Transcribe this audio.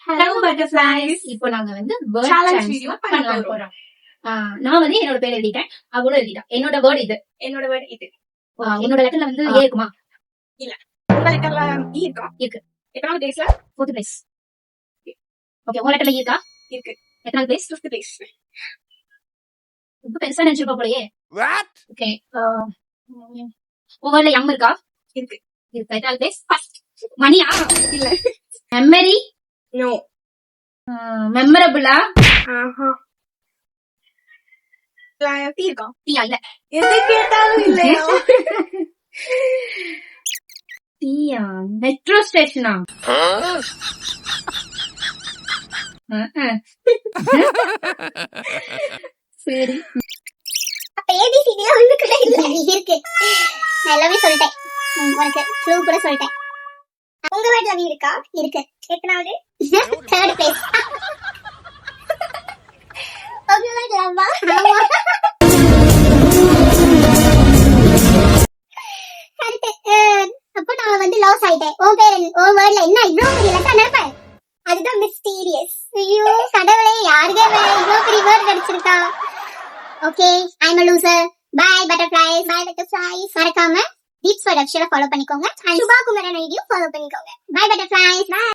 Hello butterflies. இப்போ நாங்க வந்து வேர்ட் சேலஞ்ச் வீடியோ பண்ண போறோம். நான் வந்து என்னோட பேர் எழுதிட்டேன், அவளும் எழுதிட்டா. என்னோட வேர்ட் இது, என்னோட வேர்ட் இது. என்னோட லெட்டர்ல வந்து ஏ இருக்குமா? இல்ல. உங்க லெட்டர்ல ஈ இருக்கா? இருக்கு. எத்தனாவது பிளேஸ்ல? 4th place. ஓகே, உங்க லெட்டர்ல ஈ இருக்கா? இருக்கு. எத்தனாவது பிளேஸ்? 5th place. ரொம்ப பெருசா நினைச்சிருப்பா போலயே. ஓகே, உங்க வேர்ட்ல எம் இருக்கா? இருக்கு. இருக்கு. எத்தனாவது பிளேஸ்? ஃபர்ஸ்ட். மணியா? இல்ல. மெமரி? நோ. மெமரபிளா? ஆஹா. டீ இருக்கா? டீயா? இல்ல. எது கேட்டாலும் இல்லையா? டீயா? மெட்ரோ ஸ்டேஷனா? சரி. அப்ப ஏபிசிடில ஒண்ணு கூட இல்ல. இருக்கு. நான் எல்லாமே சொல்லிட்டேன். உனக்கு க்ளூ கூட சொல்லிட்டேன். உங்க வேர்ட்ல வி இருக்கா? இருக்கு. எத்தனாவது? 3rd place. உங்க வேர்ட்ல வா? கரெக்ட். அப்ப நான் வந்து லாஸ் ஆயிட்டேன். உன் பேர் உன் வேர்ட்ல என்ன இவ்ளோ பெரிய லெட்டர் நினைப்பேன்? அதுதான் மிஸ்டீரியஸ். ஐயோ கடவுளே, யாருக்கே இவ்ளோ பெரிய வேர்ட் கிடைச்சிருக்கா? Okay, I am a loser. Bye butterflies. Bye butterflies. மறக்காம Deeps for Akshala ஃபாலோ பண்ணிக்கோங்க. And சுபா குமரன் ஐடியும் ஃபாலோ பண்ணிக்கோங்க. Bye butterflies. Bye.